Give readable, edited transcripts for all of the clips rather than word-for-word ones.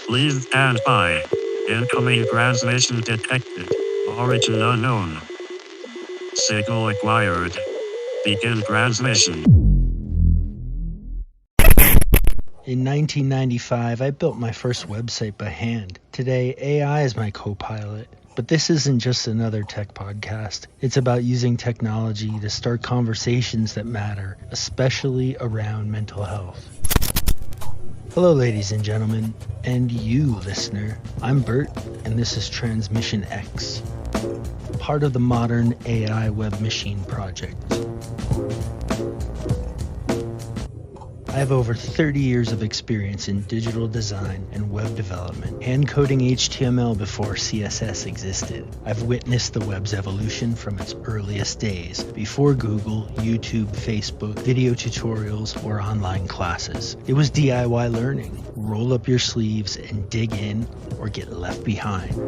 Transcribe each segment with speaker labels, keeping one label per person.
Speaker 1: Please stand by. Incoming transmission detected. Origin unknown. Signal acquired. Begin transmission.
Speaker 2: In 1995, I built my first website by hand. Today, AI is my co-pilot. But this isn't just another tech podcast. It's about using technology to start conversations that matter, especially around mental health. Hello, ladies and gentlemen, and you, listener. I'm Bert, and this is TransmissionX, part of the modern AI web machine project. I have over 30 years of experience in digital design and web development, hand coding HTML before CSS existed. I've witnessed the web's evolution from its earliest days, before Google, YouTube, Facebook, video tutorials, or online classes. It was DIY learning. Roll up your sleeves and dig in or get left behind.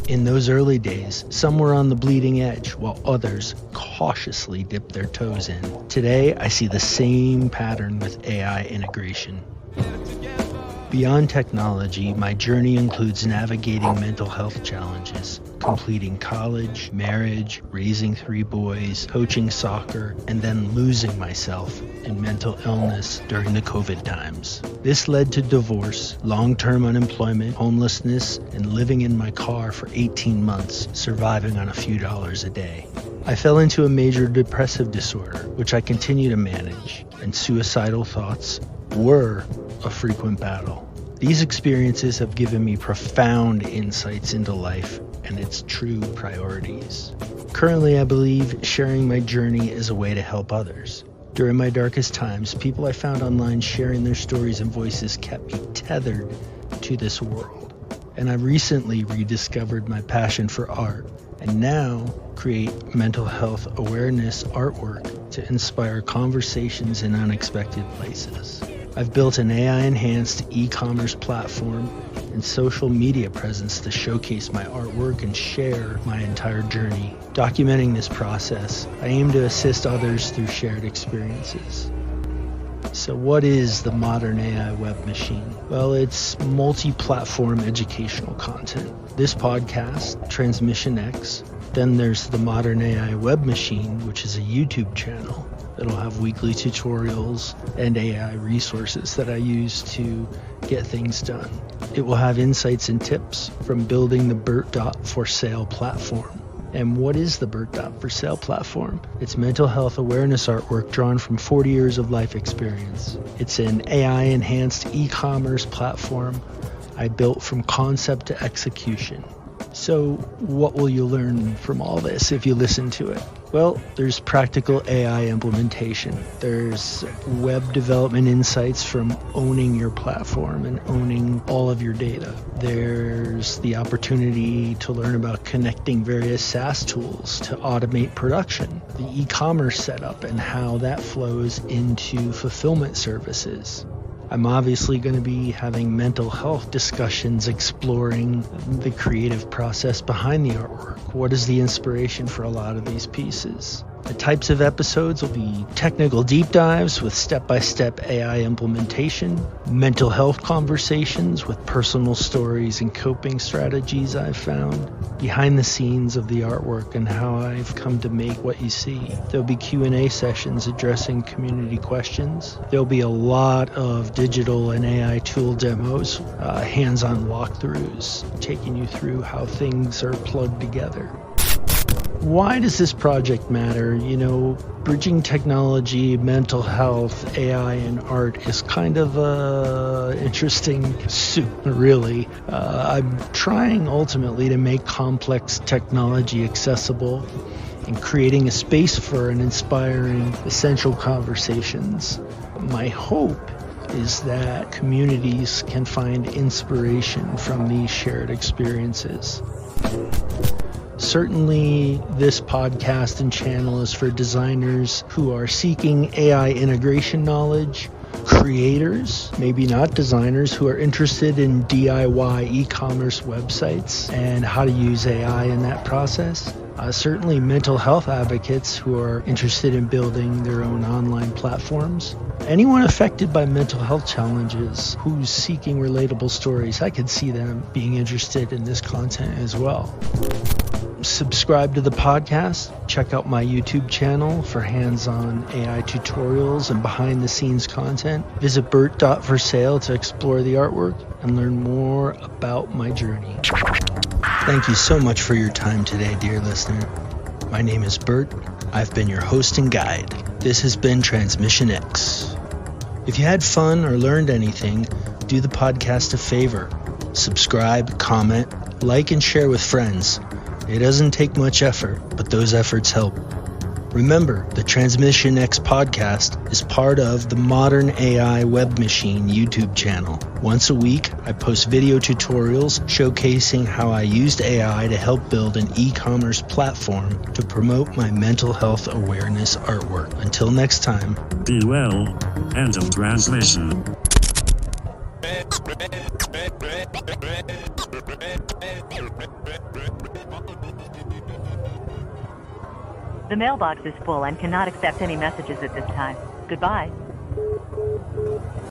Speaker 2: In those early days, some were on the bleeding edge, while others cautiously dipped their toes in. Today, I see the same pattern with AI integration. Beyond technology, my journey includes navigating mental health challenges, completing college, marriage, raising 3 boys, coaching soccer, and then losing myself in mental illness during the COVID times. This led to divorce, long-term unemployment, homelessness, and living in my car for 18 months, surviving on a few dollars a day. I fell into a major depressive disorder, which I continue to manage, and suicidal thoughts were a frequent battle. These experiences have given me profound insights into life and its true priorities. Currently, I believe sharing my journey is a way to help others. During my darkest times, people I found online sharing their stories and voices kept me tethered to this world. And I recently rediscovered my passion for art, and now create mental health awareness artwork to inspire conversations in unexpected places. I've built an AI-enhanced e-commerce platform and social media presence to showcase my artwork and share my entire journey. Documenting this process, I aim to assist others through shared experiences. So what is the modern AI web machine? Well, it's multi-platform educational content. This podcast, TransmissionX. Then there's the modern AI web machine, which is a YouTube channel. It'll have weekly tutorials and AI resources that I use to get things done. It will have insights and tips from building the BERT.forsale platform. And what is the BERT.forsale platform? It's mental health awareness artwork drawn from 40 years of life experience. It's an AI-enhanced e-commerce platform I built from concept to execution. So what will you learn from all this if you listen to it? Well, there's practical AI implementation. There's web development insights from owning your platform and owning all of your data. There's the opportunity to learn about connecting various SaaS tools to automate production, the e-commerce setup and how that flows into fulfillment services. I'm obviously going to be having mental health discussions exploring the creative process behind the artwork. What is the inspiration for a lot of these pieces? The types of episodes will be technical deep dives with step-by-step AI implementation, mental health conversations with personal stories and coping strategies I've found, behind the scenes of the artwork and how I've come to make what you see. There'll be Q&A sessions addressing community questions. There'll be a lot of digital and AI tool demos, hands-on walkthroughs, taking you through how things are plugged together. Why does this project matter? Bridging technology, mental health, AI, and art is kind of a interesting soup, really. I'm trying ultimately to make complex technology accessible and creating a space for and inspiring essential conversations. My hope is that communities can find inspiration from these shared experiences. Certainly, this podcast and channel is for designers who are seeking AI integration knowledge, creators, maybe not designers, who are interested in DIY e-commerce websites and how to use AI in that process, Certainly mental health advocates who are interested in building their own online platforms. Anyone affected by mental health challenges who's seeking relatable stories, I could see them being interested in this content as well. Subscribe to the podcast. Check out my YouTube channel for hands-on AI tutorials and behind-the-scenes content. Visit BERT.forsale to explore the artwork and learn more about my journey. Thank you so much for your time today, dear listener. My name is Bert. I've been your host and guide. This has been TransmissionX. If you had fun or learned anything, do the podcast a favor. Subscribe, comment, like, and share with friends. It doesn't take much effort, but those efforts help. Remember, the TransmissionX podcast is part of the Modern AI Web Machine YouTube channel. Once a week, I post video tutorials showcasing how I used AI to help build an e-commerce platform to promote my mental health awareness artwork. Until next time.
Speaker 1: Be well. End of transmission.
Speaker 3: The mailbox is full and cannot accept any messages at this time. Goodbye.